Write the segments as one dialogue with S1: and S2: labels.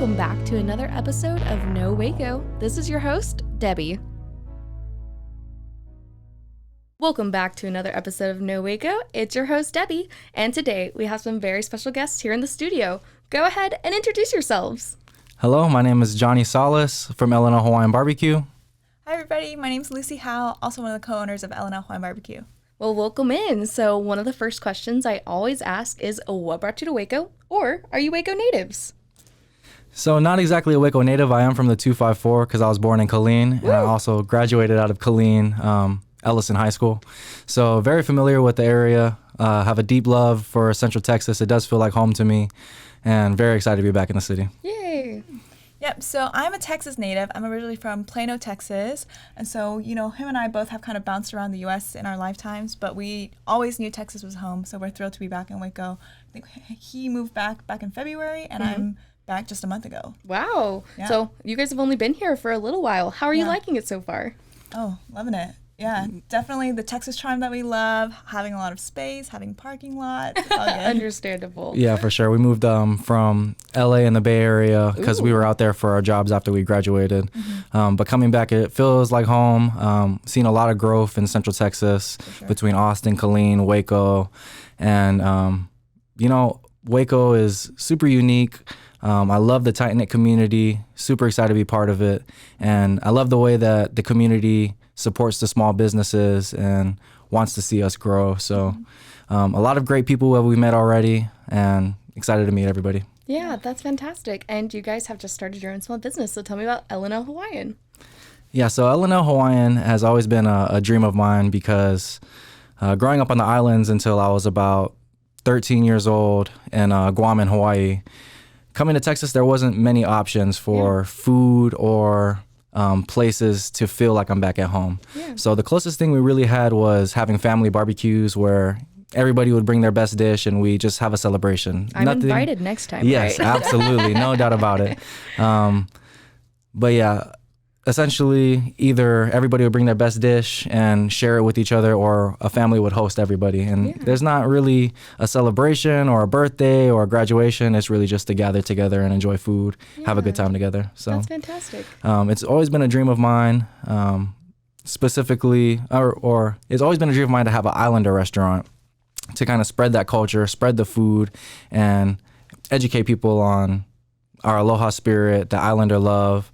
S1: Welcome back to another episode of Know Waco. This is your host, Debbie. Welcome back to another episode of Know Waco. It's your host, Debbie, and today we have some very special guests here in the studio. Go ahead and introduce yourselves.
S2: Hello, my name is Johnny Salas from LL Hawaiian Barbecue.
S3: Hi everybody, my name's Lucy Howe, also one of the co-owners of LL Hawaiian Barbecue.
S1: Well, welcome in. So one of the first questions I always ask is, what brought you to Waco, or are you Waco natives?
S2: So not exactly a Waco native. I am from the 254 because I was born in Killeen, and I also graduated out of Killeen, Ellison High School. So very familiar with the area, have a deep love for Central Texas. It does feel like home to me, and very excited to be back in the city.
S1: Yay!
S3: Yep, so I'm a Texas native. I'm originally from Plano, Texas. And so, him and I both have kind of bounced around the U.S. in our lifetimes, but we always knew Texas was home, so we're thrilled to be back in Waco. I think he moved back in February, and I'm back just a month ago.
S1: Wow.
S3: Yeah.
S1: So you guys have only been here for a little while. How are you liking it so far?
S3: Oh, loving it. Yeah, definitely the Texas charm that we love, having a lot of space, having parking lots. It's all good.
S1: Understandable.
S2: Yeah, for sure. We moved from LA in the Bay Area because we were out there for our jobs after we graduated. But coming back, it feels like home. Seen a lot of growth in Central Texas between Austin, Killeen, Waco. And, Waco is super unique. I love the tight-knit community, super excited to be part of it. And I love the way that the community supports the small businesses and wants to see us grow. So a lot of great people have we met already, and excited to meet everybody.
S1: Yeah, that's fantastic. And you guys have just started your own small business, so tell me about LL Hawaiian.
S2: Yeah, so LL Hawaiian has always been a dream of mine because growing up on the islands until I was about 13 years old in Guam and Hawaii, coming to Texas, there wasn't many options for food or places to feel like I'm back at home. Yeah. So the closest thing we really had was having family barbecues where everybody would bring their best dish and we just have a celebration.
S1: I'm invited next time,
S2: yes,
S1: right?
S2: Absolutely. No doubt about it. But yeah, essentially either everybody would bring their best dish and share it with each other, or a family would host everybody. And there's not really a celebration or a birthday or a graduation. It's really just to gather together and enjoy food, have a good time together. So
S1: that's fantastic.
S2: It's always been a dream of mine, specifically, or it's always been a dream of mine to have an Islander restaurant to kind of spread that culture, spread the food, and educate people on our aloha spirit, the Islander love.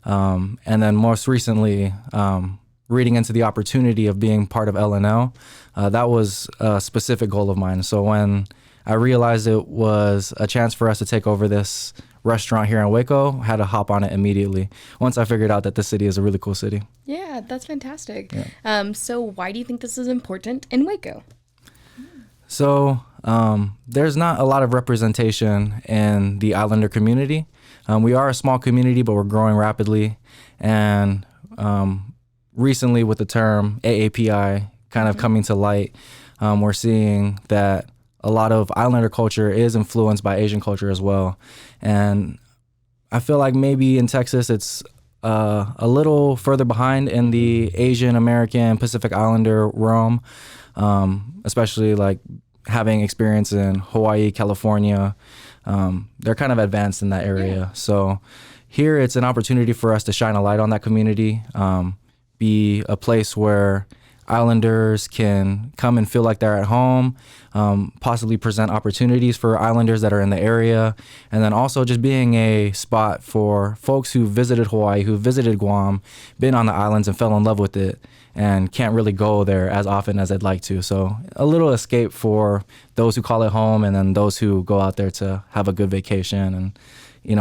S2: And then most recently, reading into the opportunity of being part of LNL, that was a specific goal of mine. So when I realized it was a chance for us to take over this restaurant here in Waco, I had to hop on it immediately once I figured out that this city is a really cool city.
S1: Yeah, that's fantastic.
S2: Yeah.
S1: So why do you think this is important in Waco?
S2: So there's not a lot of representation in the Islander community. We are a small community, but we're growing rapidly. And recently with the term AAPI kind of coming to light, we're seeing that a lot of Islander culture is influenced by Asian culture as well. And I feel like maybe in Texas it's a little further behind in the Asian American Pacific Islander realm, especially like having experience in Hawaii, California. They're kind of advanced in that area. Yeah. So here it's an opportunity for us to shine a light on that community, be a place where Islanders can come and feel like they're at home, possibly present opportunities for Islanders that are in the area, and then also just being a spot for folks who visited Hawaii, who visited Guam, been on the islands and fell in love with it, and can't really go there as often as they'd like to. So a little escape for those who call it home, and then those who go out there to have a good vacation and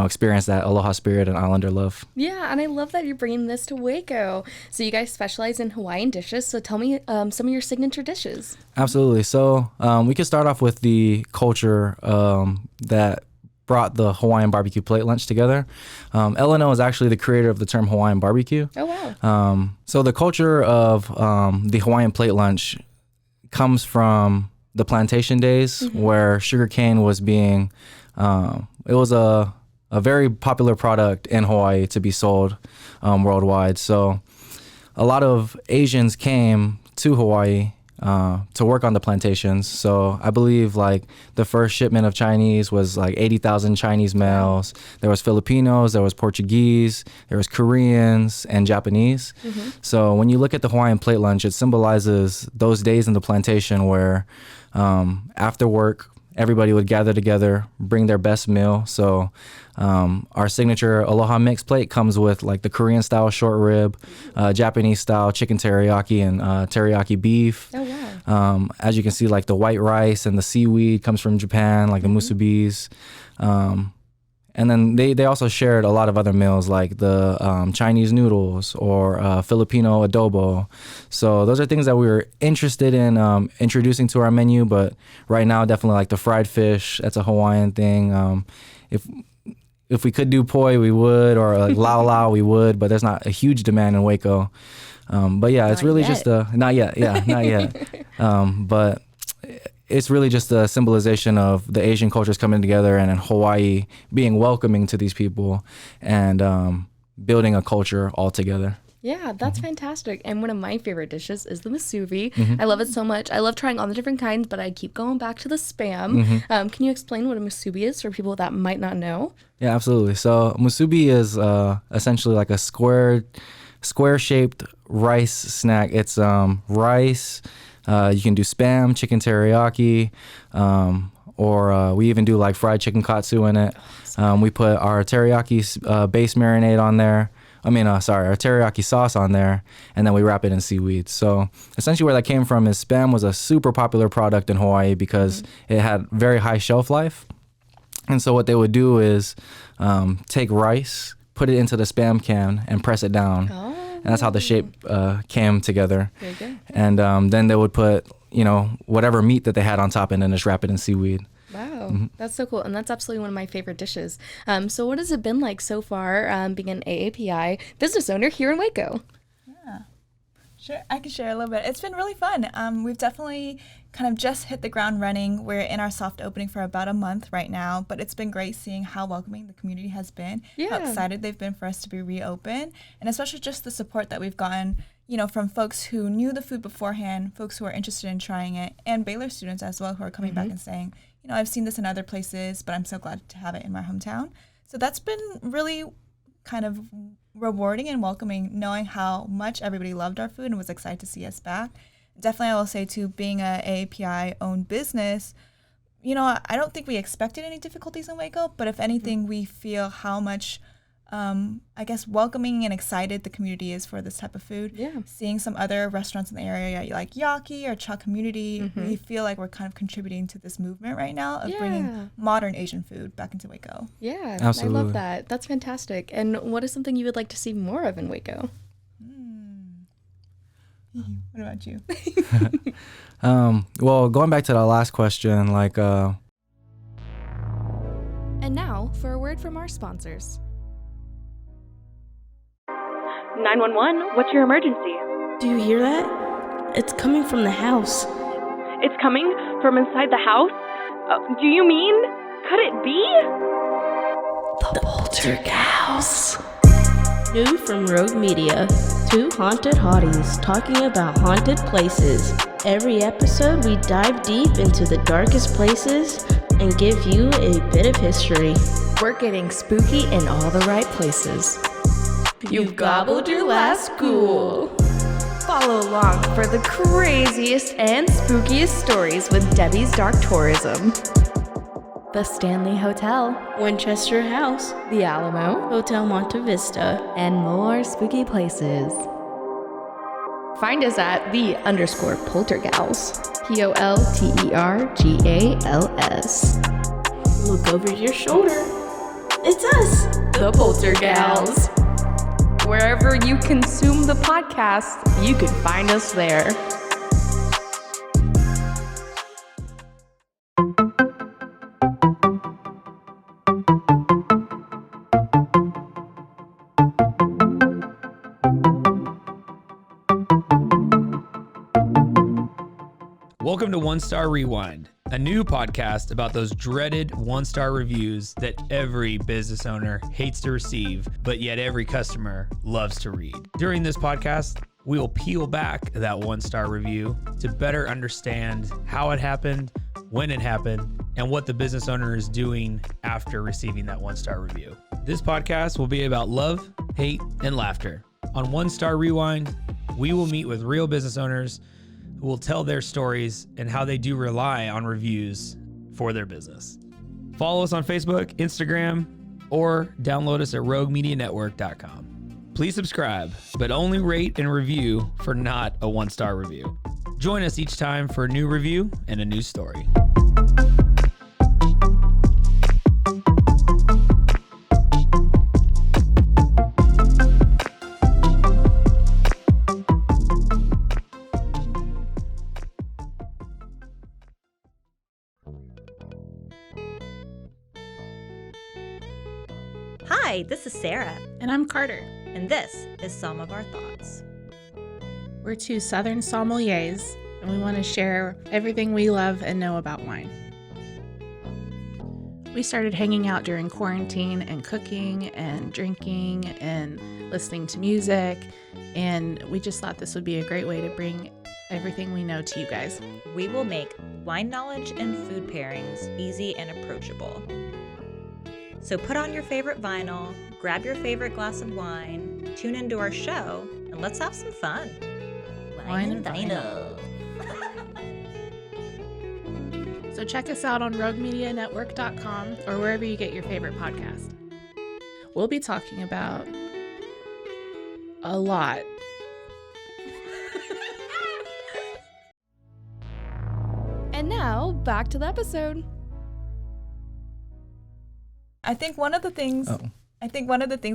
S2: experience that aloha spirit and Islander love.
S1: Yeah, and I love that you're bringing this to Waco. So you guys specialize in Hawaiian dishes, so tell me some of your signature dishes.
S2: Absolutely. So we could start off with the culture that brought the Hawaiian barbecue plate lunch together. LNO is actually the creator of the term Hawaiian barbecue.
S1: Oh, wow.
S2: So the culture of the Hawaiian plate lunch comes from the plantation days where sugarcane was being, it was a very popular product in Hawaii to be sold worldwide. So a lot of Asians came to Hawaii to work on the plantations. So I believe like the first shipment of Chinese was like 80,000 Chinese males. There was Filipinos, there was Portuguese, there was Koreans and Japanese. So when you look at the Hawaiian plate lunch, it symbolizes those days in the plantation where after work, everybody would gather together, bring their best meal. So our signature Aloha mix plate comes with like the Korean style short rib, Japanese style chicken teriyaki and teriyaki beef.
S1: Oh, wow.
S2: As you can see, like the white rice and the seaweed comes from Japan, like the musubis. And then they also shared a lot of other meals like the Chinese noodles or Filipino adobo. So those are things that we were interested in introducing to our menu. But right now, definitely like the fried fish. That's a Hawaiian thing. If we could do poi, we would, or like lau lau, we would. But there's not a huge demand in Waco. But yeah, it's really just not yet. Yeah, not yet. But it's really just a symbolization of the Asian cultures coming together and in Hawaii being welcoming to these people and building a culture all together.
S1: Yeah, that's fantastic. And one of my favorite dishes is the musubi. I love it so much. I love trying all the different kinds, but I keep going back to the Spam. Can you explain what a musubi is for people that might not know?
S2: Yeah, absolutely. So musubi is essentially like a square-shaped rice snack. It's rice. You can do Spam, chicken teriyaki, or we even do like fried chicken katsu in it. We put our teriyaki base marinade on there. Our teriyaki sauce on there, and then we wrap it in seaweed. So essentially where that came from is Spam was a super popular product in Hawaii because it had very high shelf life. And so what they would do is take rice, put it into the Spam can, and press it down. And that's how the shape came together.
S1: Very good.
S2: And then they would put, whatever meat that they had on top and then just wrap it in seaweed.
S1: Wow, that's so cool. And that's absolutely one of my favorite dishes. So what has it been like so far being an AAPI business owner here in Waco?
S3: Yeah, sure. I can share a little bit. It's been really fun. We've definitely kind of just hit the ground running. We're in our soft opening for about a month right now, but it's been great seeing how welcoming the community has been, how excited they've been for us to be reopened, and especially just the support that we've gotten, from folks who knew the food beforehand, folks who are interested in trying it, and Baylor students as well who are coming back and saying, I've seen this in other places, but I'm so glad to have it in my hometown. So that's been really kind of rewarding and welcoming, knowing how much everybody loved our food and was excited to see us back. Definitely, I will say, too, being a AAPI-owned business, I don't think we expected any difficulties in Waco, but if anything, we feel how much, welcoming and excited the community is for this type of food.
S1: Yeah.
S3: Seeing some other restaurants in the area like Yaki or Cha Community, we feel like we're kind of contributing to this movement right now of bringing modern Asian food back into Waco.
S1: Yeah,
S2: absolutely.
S1: I love that. That's fantastic. And what is something you would like to see more of in Waco?
S3: What about you?
S2: Well, going back to the last question,
S1: And now for a word from our sponsors.
S4: 911, what's your emergency?
S5: Do you hear that? It's coming from the house.
S4: It's coming from inside the house? Do you mean? Could it be?
S5: The Poltergeist. New from Rogue Media. Two haunted hotties talking about haunted places. Every episode we dive deep into the darkest places and give you a bit of history.
S1: We're getting spooky in all the right places. You've gobbled your last ghoul. Follow along for the craziest and spookiest stories with Debbie's Dark Tourism. The Stanley Hotel,
S5: Winchester House,
S1: the Alamo,
S5: Hotel Monte Vista,
S1: and more spooky places. Find us at _Poltergals. POLTERGALS.
S5: Look over your shoulder. It's us,
S1: The Poltergals. Wherever you consume the podcast, you can find us there.
S6: Welcome to One Star Rewind, a new podcast about those dreaded one-star reviews that every business owner hates to receive, but yet every customer loves to read. During this podcast, We will peel back that 1-star review to better understand how it happened, when it happened, and what the business owner is doing after receiving that 1-star review. This podcast will be about love, hate, and laughter. On 1-Star Rewind, we will meet with real business owners who will tell their stories and how they do rely on reviews for their business. Follow us on Facebook, Instagram, or download us at roguemedianetwork.com. Please subscribe, but only rate and review for not a 1-star review. Join us each time for a new review and a new story.
S7: Hi, this is Sarah,
S8: And I'm Carter.
S7: and this is Some of Our Thoughts.
S8: We're two Southern sommeliers, and we want to share everything we love and know about wine. We started hanging out during quarantine and cooking and drinking and listening to music, and we just thought this would be a great way to bring everything we know to you guys.
S7: We will make wine knowledge and food pairings easy and approachable. So put on your favorite vinyl, grab your favorite glass of wine, tune into our show, and let's have some fun.
S8: Wine and
S7: vinyl.
S8: So check us out on roguemedianetwork.com or wherever you get your favorite podcast. We'll be talking about a lot.
S1: And now, back to the episode.
S3: I think one of the things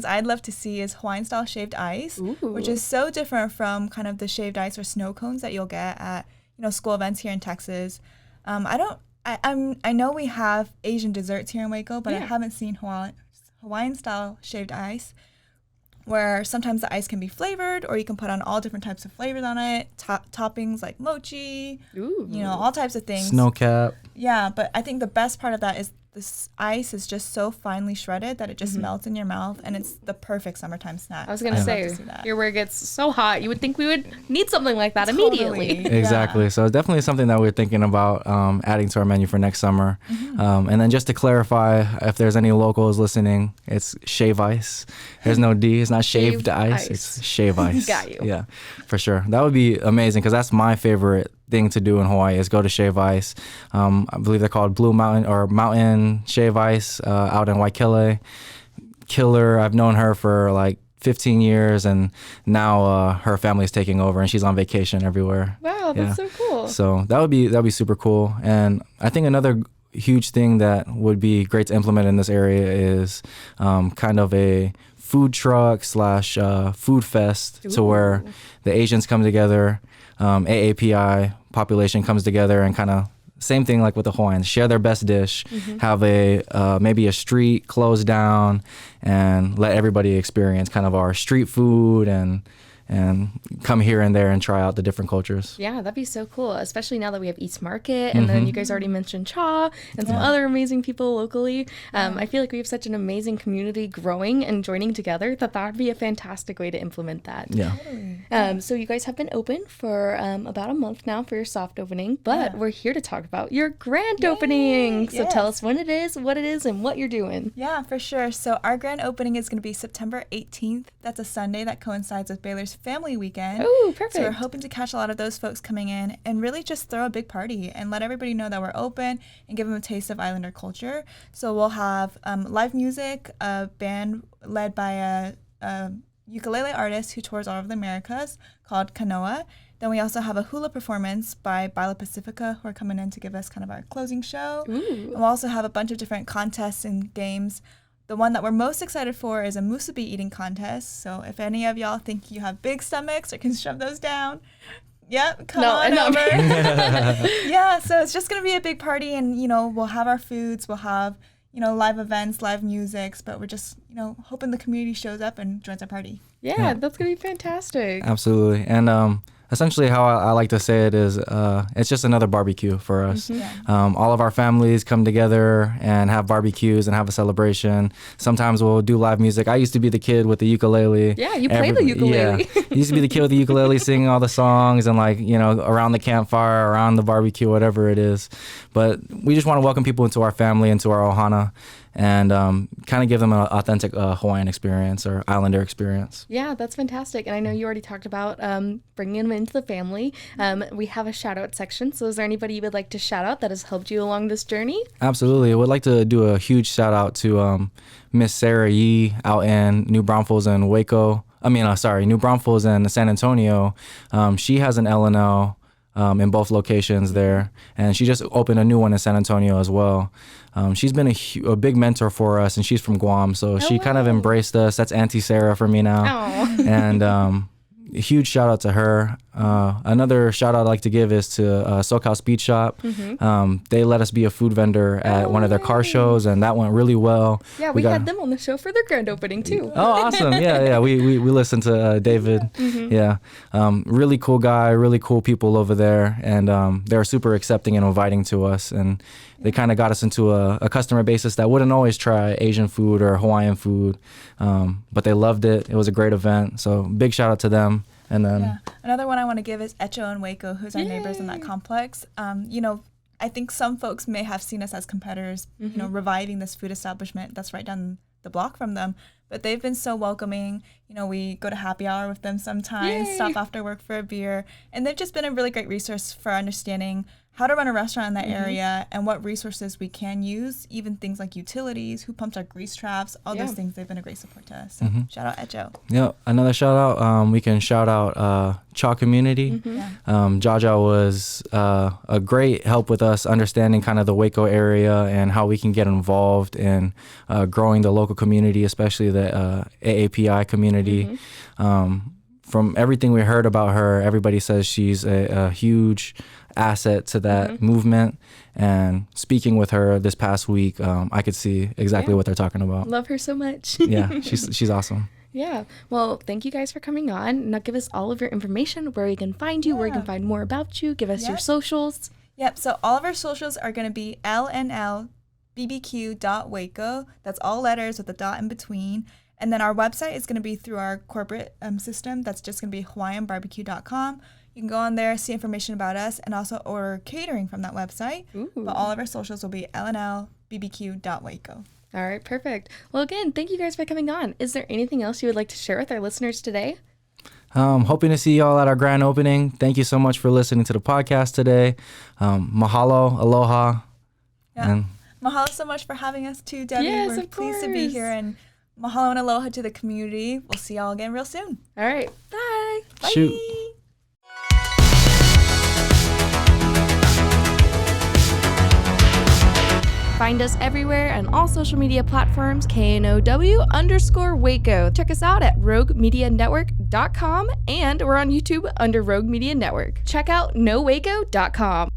S3: I'd love to see is Hawaiian style shaved ice, which is so different from kind of the shaved ice or snow cones that you'll get at school events here in Texas. I know we have Asian desserts here in Waco, but I haven't seen Hawaiian style shaved ice, where sometimes the ice can be flavored, or you can put on all different types of flavors on it, toppings like mochi, all types of things.
S2: Snow cap.
S3: Yeah, but I think the best part of that is this ice is just so finely shredded that it just melts in your mouth, and it's the perfect summertime snack.
S1: I was going to say, here where it gets so hot, you would think we would need something like that
S3: Totally.
S1: immediately.
S2: Exactly.
S3: Yeah.
S2: So it's definitely something that we're thinking about adding to our menu for next summer. And then just to clarify, if there's any locals listening, it's shave ice. There's no D. It's not shaved ice. It's shave ice.
S1: Got you.
S2: Yeah, for sure. That would be amazing because that's my favorite thing to do in Hawaii is go to shave ice. I believe they're called Blue Mountain or Mountain Shave Ice out in Waikele. Killer. I've known her for like 15 years, and now her family's taking over, and she's on vacation everywhere.
S1: Wow, that's so cool.
S2: So that'd be super cool. And I think another huge thing that would be great to implement in this area is kind of a food truck / food fest to where the Asians come together, AAPI population comes together, and kind of same thing like with the Hawaiians, share their best dish, have a maybe a street close down, and let everybody experience kind of our street food and come here and there and try out the different cultures.
S1: Yeah, that'd be so cool, especially now that we have East Market, and then you guys already mentioned Cha and some other amazing people locally. I feel like we have such an amazing community growing and joining together that would be a fantastic way to implement that.
S2: Yeah.
S1: So you guys have been open for about a month now for your soft opening, but we're here to talk about your grand opening. So tell us when it is, what it is, and what you're doing.
S3: Yeah, for sure. So our grand opening is going to be September 18th. That's a Sunday that coincides with Baylor's family weekend.
S1: Oh, perfect.
S3: So we're hoping to catch a lot of those folks coming in and really just throw a big party and let everybody know that we're open and give them a taste of Islander culture. So we'll have live music, a band led by a ukulele artist who tours all over the Americas called Kanoa. Then we also have a hula performance by Baila Pacifica, who are coming in to give us kind of our closing show. And we'll also have a bunch of different contests and games. The one that we're most excited for is a musubi eating contest. So if any of y'all think you have big stomachs or can shove those down, come on over. Yeah, so it's just going to be a big party, and, we'll have our foods, we'll have, live events, live musics, but we're just, hoping the community shows up and joins our party.
S1: Yeah, that's going to be fantastic.
S2: Absolutely. And essentially how I like to say it is it's just another barbecue for us. All of our families come together and have barbecues and have a celebration. Sometimes we'll do live music. I used to be the kid with the ukulele.
S1: Yeah, you play the ukulele.
S2: Yeah, I used to be the kid with the ukulele singing all the songs and like, you know, around the campfire, around the barbecue, whatever it is. But we just want to welcome people into our family, into our ohana, and kind of give them an authentic Hawaiian experience or Islander experience.
S1: Yeah, that's fantastic. And I know you already talked about bringing them into the family. We have a shout out section. So is there anybody you would like to shout out that has helped you along this journey?
S2: Absolutely. I would like to do a huge shout out to Miss Sarah Yee out in New Braunfels and Waco. New Braunfels and San Antonio. She has an L&L in both locations there, and she just opened a new one in San Antonio as well. She's been a big mentor for us, and she's from Guam, so she kind of embraced us. That's Auntie Sarah for me now. And a huge shout out to her. Another shout out I'd like to give is to SoCal Speed Shop. They let us be a food vendor at one of their car shows, and that went really well.
S1: Yeah, we had them on the show for their grand opening too.
S2: Oh, awesome. Yeah. We listened to David. Yeah. Really cool guy, really cool people over there, and they were super accepting and inviting to us, and they kind of got us into a customer basis that wouldn't always try Asian food or Hawaiian food, but they loved it. It was a great event, so big shout out to them. And then
S3: another one I want to give is Echo and Waco, who's our neighbors in that complex. You know, I think some folks may have seen us as competitors, you know, reviving this food establishment that's right down the block from them. But they've been so welcoming. You know, we go to happy hour with them sometimes, stop after work for a beer. And they've just been a really great resource for understanding how to run a restaurant in that area and what resources we can use, even things like utilities, who pumps our grease traps, all those things. They've been a great support to us. So shout out Echo.
S2: Yeah, another shout out. We can shout out Chaw Community. Jaja was a great help with us understanding kind of the Waco area and how we can get involved in growing the local community, especially the AAPI community. From everything we heard about her, everybody says she's a huge asset to that movement. And speaking with her this past week, I could see exactly what they're talking about.
S1: Love her so much.
S2: Yeah, she's awesome.
S1: Yeah. Well, thank you guys for coming on. Now give us all of your information, where we can find you, where we can find more about you. Give us your socials.
S3: Yep. So all of our socials are going to be lnlbbq.waco. That's all letters with a dot in between. And then our website is going to be through our corporate system. That's just going to be hawaiianbarbecue.com. You can go on there, see information about us, and also order catering from that website. But all of our socials will be lnlbbq.waco.
S1: All right, perfect. Well, again, thank you guys for coming on. Is there anything else you would like to share with our listeners today?
S2: Hoping to see y'all at our grand opening. Thank you so much for listening to the podcast today. Mahalo, aloha.
S3: Yeah.
S2: And
S3: mahalo so much for having us too, Debbie.
S1: Yes,
S3: We're pleased to be here, and mahalo and aloha to the community. We'll see y'all again real soon.
S1: All right. Bye.
S2: Shoot.
S1: Find us everywhere and all social media platforms, KNOW_Waco. Check us out at roguemedianetwork.com, and we're on YouTube under Rogue Media Network. Check out knowwaco.com.